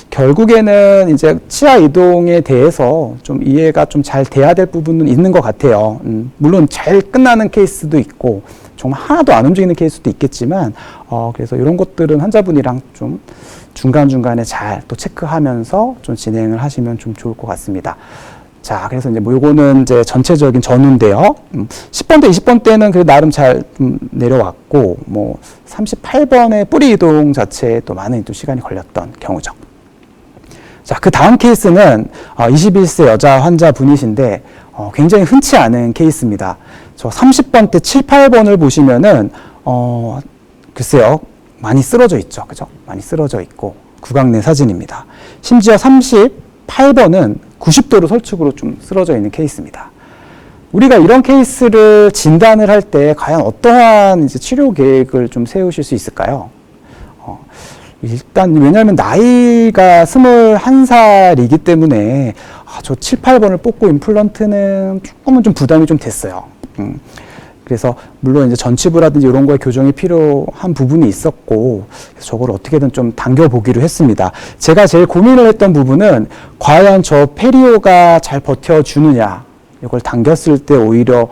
결국에는 이제 치아 이동에 대해서 좀 이해가 좀 잘 돼야 될 부분은 있는 것 같아요. 물론 잘 끝나는 케이스도 있고 정말 하나도 안 움직이는 케이스도 있겠지만 그래서 이런 것들은 환자분이랑 좀 중간중간에 잘 또 체크하면서 좀 진행을 하시면 좀 좋을 것 같습니다. 자, 그래서 이제 뭐 요거는 이제 전체적인 전후인데요. 10번대, 20번대는 그래도 나름 잘 내려왔고, 뭐 38번의 뿌리 이동 자체에 또 많은 또 시간이 걸렸던 경우죠. 자, 그 다음 케이스는 21세 여자 환자분이신데 굉장히 흔치 않은 케이스입니다. 저 30번대 7, 8번을 보시면은 글쎄요, 많이 쓰러져 있죠. 그죠? 많이 쓰러져 있고 구강 내 사진입니다. 심지어 38번은 90도로 설축으로 좀 쓰러져 있는 케이스입니다. 우리가 이런 케이스를 진단을 할 때 과연 어떠한 이제 치료 계획을 좀 세우실 수 있을까요? 일단 왜냐하면 나이가 21살이기 때문에 저 7, 8번을 뽑고 임플란트는 조금은 좀 부담이 좀 됐어요. 그래서 물론 이제 전치부라든지 이런 거에 교정이 필요한 부분이 있었고, 그래서 저걸 어떻게든 좀 당겨보기로 했습니다. 제가 제일 고민을 했던 부분은 과연 저 페리오가 잘 버텨주느냐, 이걸 당겼을 때 오히려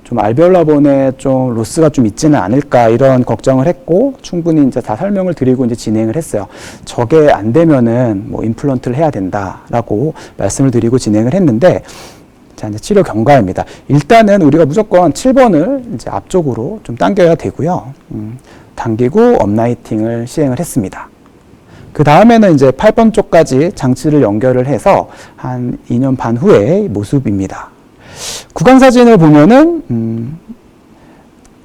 좀 알베올라본에 좀 로스가 좀 있지는 않을까 이런 걱정을 했고, 충분히 이제 다 설명을 드리고 이제 진행을 했어요. 저게 안 되면은 뭐 임플란트를 해야 된다라고 말씀을 드리고 진행을 했는데, 자, 이제 치료 경과입니다. 일단은 우리가 무조건 7번을 이제 앞쪽으로 좀 당겨야 되고요. 당기고 업라이팅을 시행을 했습니다. 그 다음에는 이제 8번 쪽까지 장치를 연결을 해서 한 2년 반 후의 모습입니다. 구강 사진을 보면은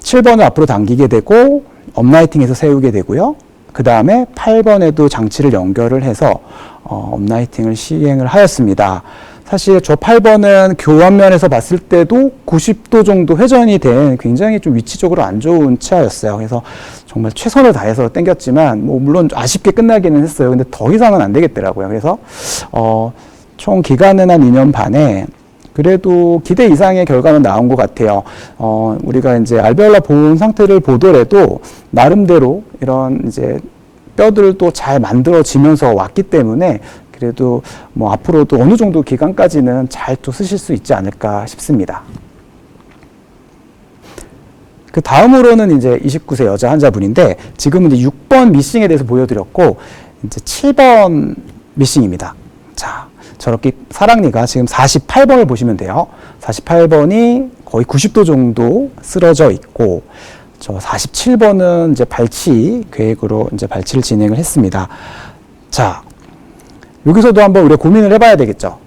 7번을 앞으로 당기게 되고 업라이팅해서 세우게 되고요. 그 다음에 8번에도 장치를 연결을 해서 업라이팅을 시행을 하였습니다. 사실 저 8번은 교환면에서 봤을 때도 90도 정도 회전이 된 굉장히 좀 위치적으로 안 좋은 치아였어요. 그래서 정말 최선을 다해서 당겼지만 뭐 물론 아쉽게 끝나기는 했어요. 근데 더 이상은 안 되겠더라고요. 그래서 총 기간은 한 2년 반에 그래도 기대 이상의 결과는 나온 것 같아요. 우리가 이제 알베올라 본 상태를 보더라도 나름대로 이런 이제 뼈들도 잘 만들어지면서 왔기 때문에 그래도 뭐 앞으로도 어느 정도 기간까지는 잘 또 쓰실 수 있지 않을까 싶습니다. 그 다음으로는 이제 29세 여자 환자분인데 지금은 이제 6번 미싱에 대해서 보여드렸고 이제 7번 미싱입니다. 자, 저렇게 사랑니가 지금 48번을 보시면 돼요. 48번이 거의 90도 정도 쓰러져 있고 저 47번은 이제 발치 계획으로 이제 발치를 진행을 했습니다. 자, 여기서도 한번 우리가 고민을 해봐야 되겠죠.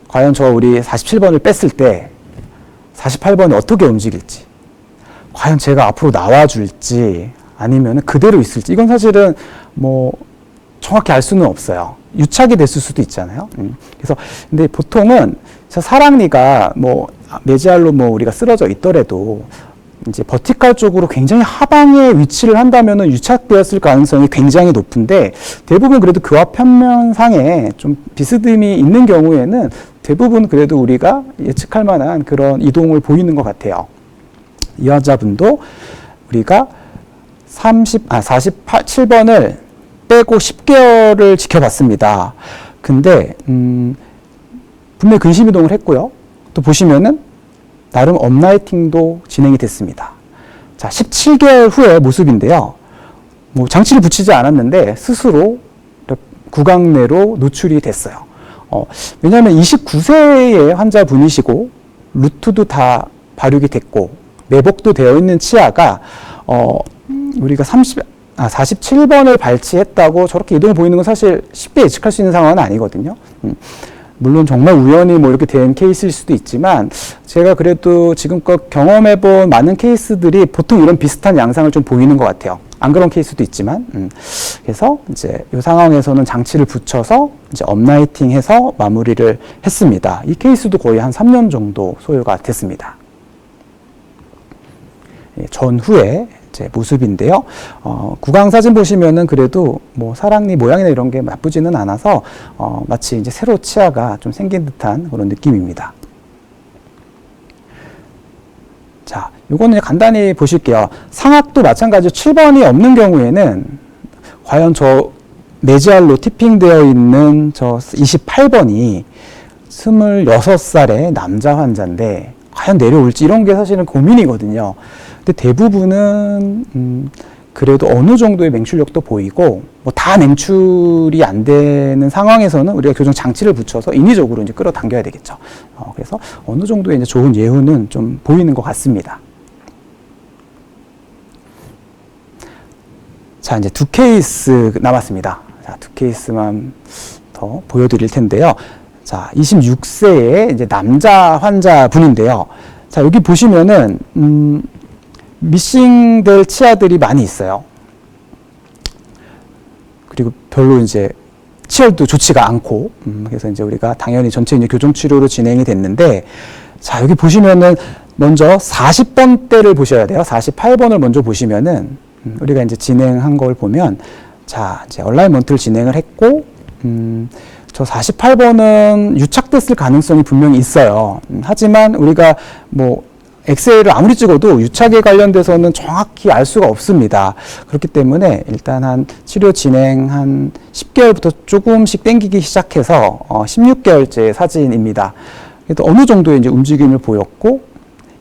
과연 저 우리 47번을 뺐을 때 48번이 어떻게 움직일지, 과연 제가 앞으로 나와줄지 아니면 그대로 있을지, 이건 사실은 뭐 정확히 알 수는 없어요. 유착이 됐을 수도 있잖아요. 그래서 근데 보통은 저 사랑니가 뭐 메지알로 뭐 우리가 쓰러져 있더라도 이제 버티칼 쪽으로 굉장히 하방에 위치를 한다면은 유착되었을 가능성이 굉장히 높은데 대부분 그래도 교합 편면상에 좀 비스듬히 있는 경우에는 대부분 그래도 우리가 예측할 만한 그런 이동을 보이는 것 같아요. 이 환자분도 우리가 47번을 빼고 10개월을 지켜봤습니다. 근데 분명히 근심 이동을 했고요. 또 보시면은 나름 업라이팅도 진행이 됐습니다. 자, 17개월 후의 모습인데요. 뭐 장치를 붙이지 않았는데 스스로 구강 내로 노출이 됐어요. 왜냐하면 29세의 환자분이시고 루트도 다 발육이 됐고 매복도 되어 있는 치아가 우리가 47번을 발치했다고 저렇게 이동이 보이는 건 사실 쉽게 예측할 수 있는 상황은 아니거든요. 물론 정말 우연히 뭐 이렇게 된 케이스일 수도 있지만 제가 그래도 지금껏 경험해본 많은 케이스들이 보통 이런 비슷한 양상을 좀 보이는 것 같아요. 안 그런 케이스도 있지만 그래서 이제 이 상황에서는 장치를 붙여서 이제 업라이팅해서 마무리를 했습니다. 이 케이스도 거의 한 3년 정도 소요가 됐습니다. 전후에 제 모습인데요. 구강 사진 보시면은 그래도 뭐 사랑니 모양이나 이런 게 나쁘지는 않아서 마치 이제 새로 치아가 좀 생긴 듯한 그런 느낌입니다. 자, 요거는 간단히 보실게요. 상악도 마찬가지로 7번이 없는 경우에는 과연 저 메지알로 티핑되어 있는 저 28번이 26살의 남자 환자인데 과연 내려올지 이런 게 사실은 고민이거든요. 근데 대부분은 그래도 어느 정도의 맹출력도 보이고 뭐 다 맹출이 안 되는 상황에서는 우리가 교정 장치를 붙여서 인위적으로 이제 끌어당겨야 되겠죠. 그래서 어느 정도의 이제 좋은 예후는 좀 보이는 것 같습니다. 자, 이제 두 케이스 남았습니다. 자, 두 케이스만 더 보여드릴 텐데요. 자, 26세의 이제 남자 환자분인데요. 자, 여기 보시면은 미싱될 치아들이 많이 있어요. 그리고 별로 이제 치열도 좋지가 않고, 그래서 이제 우리가 당연히 전체 이제 교정 치료로 진행이 됐는데, 자, 여기 보시면은 먼저 40번대를 보셔야 돼요. 48번을 먼저 보시면은, 우리가 이제 진행한 걸 보면, 자, 이제 얼라이먼트를 진행을 했고, 저 48번은 유착됐을 가능성이 분명히 있어요. 하지만 우리가 뭐 엑스레이를 아무리 찍어도 유착에 관련돼서는 정확히 알 수가 없습니다. 그렇기 때문에 일단 한 치료 진행 한 10개월부터 조금씩 당기기 시작해서 16개월째 사진입니다. 그래도 어느 정도의 이제 움직임을 보였고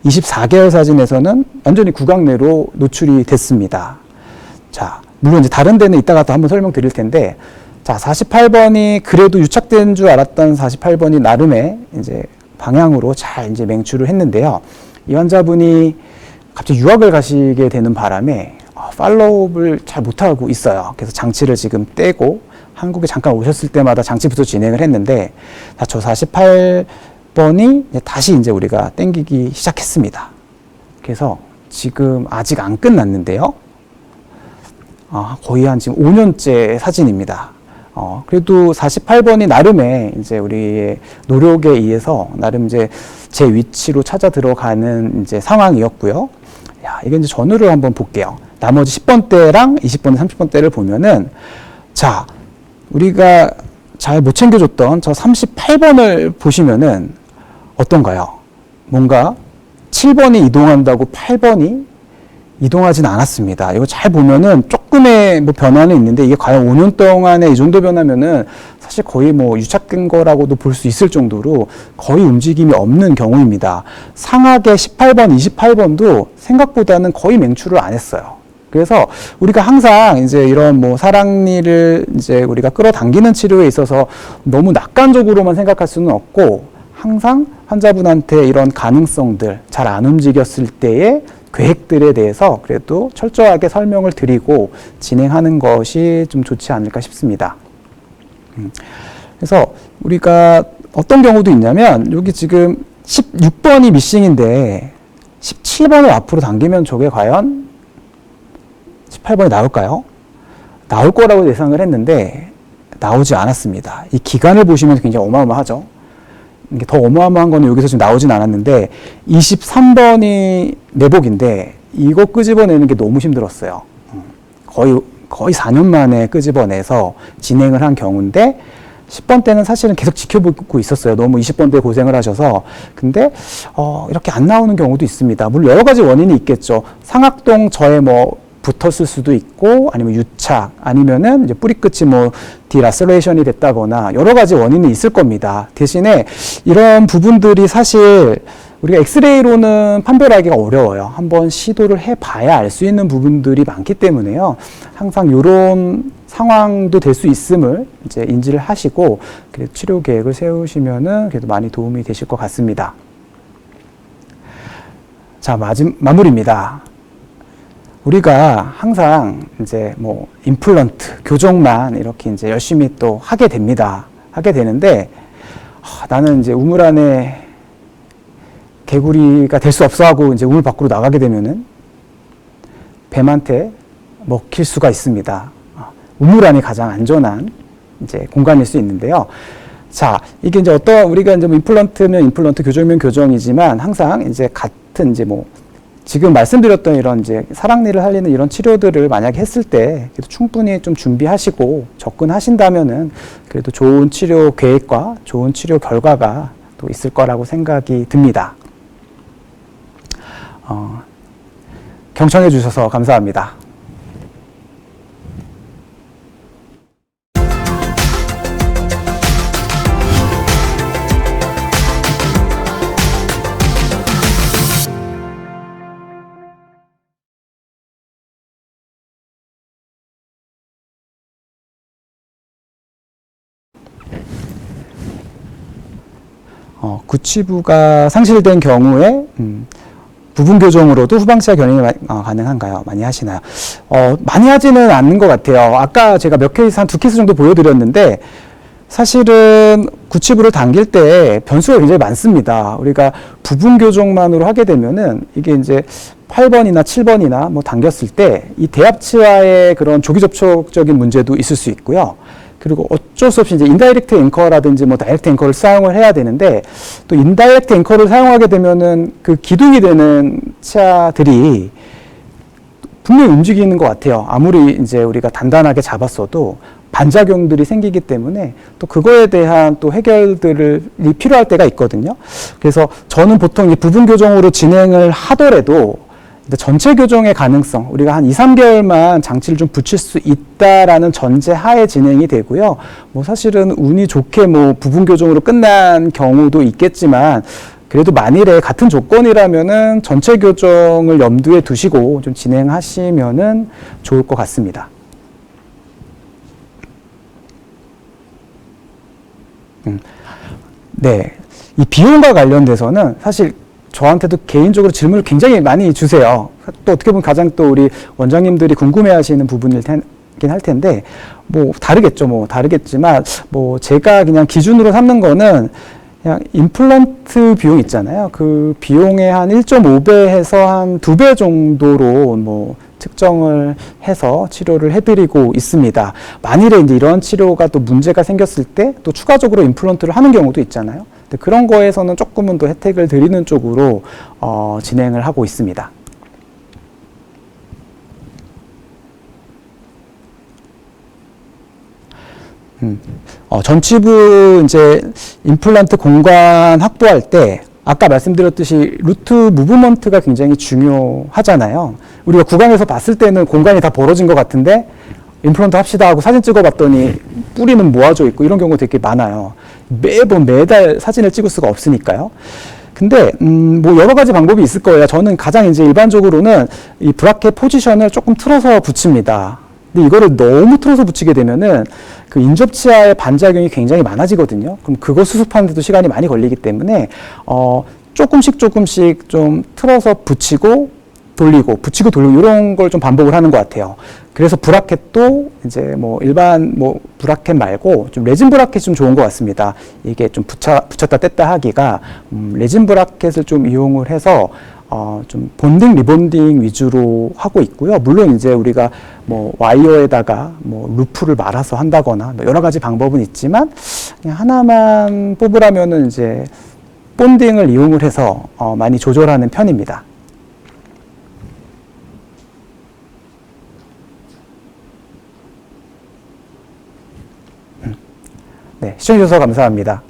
24개월 사진에서는 완전히 구강 내로 노출이 됐습니다. 자, 물론 이제 다른 데는 이따가 또 한번 설명드릴 텐데, 자, 48번이 그래도 유착된 줄 알았던 48번이 나름의 이제 방향으로 잘 이제 맹출을 했는데요. 이 환자분이 갑자기 유학을 가시게 되는 바람에 팔로우업을 잘 못하고 있어요. 그래서 장치를 지금 떼고 한국에 잠깐 오셨을 때마다 장치부터 진행을 했는데, 저 48번이 다시 이제 우리가 땡기기 시작했습니다. 그래서 지금 아직 안 끝났는데요. 거의 한 지금 5년째 사진입니다. 그래도 48번이 나름의 이제 우리의 노력에 의해서 나름 이제 제 위치로 찾아 들어가는 이제 상황이었고요. 야, 이게 이제 전후를 한번 볼게요. 나머지 10번대랑 20번대, 30번대를 보면은, 자, 우리가 잘 못 챙겨줬던 저 38번을 보시면은 어떤가요? 뭔가 7번이 이동한다고 8번이 이동하진 않았습니다. 이거 잘 보면은 조금의 뭐 변화는 있는데 이게 과연 5년 동안에 이 정도 변하면은 사실 거의 뭐 유착된 거라고도 볼 수 있을 정도로 거의 움직임이 없는 경우입니다. 상하게 18번, 28번도 생각보다는 거의 맹출을 안 했어요. 그래서 우리가 항상 이제 이런 뭐 사랑니를 이제 우리가 끌어당기는 치료에 있어서 너무 낙관적으로만 생각할 수는 없고 항상 환자분한테 이런 가능성들 잘 안 움직였을 때의 계획들에 대해서 그래도 철저하게 설명을 드리고 진행하는 것이 좀 좋지 않을까 싶습니다. 그래서 우리가 어떤 경우도 있냐면 여기 지금 16번이 미싱인데 17번을 앞으로 당기면 저게 과연 18번이 나올까요? 나올 거라고 예상을 했는데 나오지 않았습니다. 이 기간을 보시면 굉장히 어마어마하죠. 이게 더 어마어마한 거는 여기서 지금 나오진 않았는데 23번이 내복인데 이거 끄집어내는 게 너무 힘들었어요. 거의 4년 만에 끄집어내서 진행을 한 경우인데 10번 때는 사실은 계속 지켜보고 있었어요. 너무 20번 때 고생을 하셔서. 근데 이렇게 안 나오는 경우도 있습니다. 물론 여러 가지 원인이 있겠죠. 상악동 저에 뭐 붙었을 수도 있고 아니면 유착 아니면은 이제 뿌리 끝이 뭐 디라서레이션이 됐다거나 여러 가지 원인이 있을 겁니다. 대신에 이런 부분들이 사실 우리가 엑스레이로는 판별하기가 어려워요. 한번 시도를 해봐야 알 수 있는 부분들이 많기 때문에요. 항상 이런 상황도 될 수 있음을 이제 인지를 하시고 그래도 치료 계획을 세우시면은 그래도 많이 도움이 되실 것 같습니다. 자, 마무리입니다. 우리가 항상 이제 뭐 임플란트, 교정만 이렇게 이제 열심히 또 하게 됩니다. 하게 되는데 나는 이제 우물 안에 개구리가 될 수 없어 하고 이제 우물 밖으로 나가게 되면은 뱀한테 먹힐 수가 있습니다. 우물 안이 가장 안전한 이제 공간일 수 있는데요. 자, 이게 이제 우리가 이제 뭐 임플란트면 임플란트, 교정이면 교정이지만 항상 이제 같은 이제 뭐 지금 말씀드렸던 이런 이제 사랑니를 살리는 이런 치료들을 만약에 했을 때 그래도 충분히 좀 준비하시고 접근하신다면은 그래도 좋은 치료 계획과 좋은 치료 결과가 또 있을 거라고 생각이 듭니다. 경청해 주셔서 감사합니다. 구치부가 상실된 경우에 부분 교정으로도 후방치아 견인이 가능한가요? 많이 하시나요? 많이 하지는 않는 것 같아요. 아까 제가 몇 케이스, 한 2케이스 정도 보여드렸는데, 사실은 구치부를 당길 때 변수가 굉장히 많습니다. 우리가 부분 교정만으로 하게 되면은 이게 이제 8번이나 7번이나 뭐 당겼을 때 이 대합치와의 그런 조기 접촉적인 문제도 있을 수 있고요. 그리고 어쩔 수 없이 이제 인다이렉트 앵커라든지 뭐 다이렉트 앵커를 사용을 해야 되는데, 또 인다이렉트 앵커를 사용하게 되면은 그 기둥이 되는 치아들이 분명히 움직이는 것 같아요. 아무리 이제 우리가 단단하게 잡았어도 반작용들이 생기기 때문에 또 그거에 대한 또 해결들이 필요할 때가 있거든요. 그래서 저는 보통 이 부분 교정으로 진행을 하더라도 전체 교정의 가능성, 우리가 한 2, 3개월만 장치를 좀 붙일 수 있다라는 전제 하에 진행이 되고요. 뭐 사실은 운이 좋게 뭐 부분 교정으로 끝난 경우도 있겠지만, 그래도 만일에 같은 조건이라면은 전체 교정을 염두에 두시고 좀 진행하시면은 좋을 것 같습니다. 네. 이 비용과 관련돼서는 사실 저한테도 개인적으로 질문을 굉장히 많이 주세요. 또 어떻게 보면 가장 또 우리 원장님들이 궁금해 하시는 부분이긴 할 텐데, 뭐 다르겠죠. 뭐 다르겠지만, 뭐 제가 그냥 기준으로 삼는 거는 그냥 임플란트 비용 있잖아요. 그 비용의 한 1.5배에서 한 2배 정도로 뭐 측정을 해서 치료를 해드리고 있습니다. 만일에 이제 이런 치료가 또 문제가 생겼을 때 또 추가적으로 임플란트를 하는 경우도 있잖아요. 근데 그런 거에서는 조금은 더 혜택을 드리는 쪽으로 진행을 하고 있습니다. 전치부 이제 임플란트 공간 확보할 때 아까 말씀드렸듯이 루트 무브먼트가 굉장히 중요하잖아요. 우리가 구강에서 봤을 때는 공간이 다 벌어진 것 같은데 임플란트 합시다 하고 사진 찍어봤더니 뿌리는 모아져 있고 이런 경우가 되게 많아요. 매달 사진을 찍을 수가 없으니까요. 근데 뭐 여러 가지 방법이 있을 거예요. 저는 가장 이제 일반적으로는 이 브라켓 포지션을 조금 틀어서 붙입니다. 근데 이거를 너무 틀어서 붙이게 되면은 그 인접치아의 반작용이 굉장히 많아지거든요. 그럼 그거 수습하는데도 시간이 많이 걸리기 때문에 조금씩 좀 틀어서 붙이고 돌리고 붙이고 돌리고 이런 걸 좀 반복을 하는 것 같아요. 그래서 브라켓도 이제 뭐 일반 뭐 브라켓 말고 좀 레진 브라켓이 좀 좋은 것 같습니다. 이게 좀 붙였다 뗐다 하기가 레진 브라켓을 좀 이용을 해서 좀 본딩, 리본딩 위주로 하고 있고요. 물론 이제 우리가 뭐 와이어에다가 뭐 루프를 말아서 한다거나 뭐 여러 가지 방법은 있지만 그냥 하나만 뽑으라면은 이제 본딩을 이용을 해서 많이 조절하는 편입니다. 네, 시청해주셔서 감사합니다.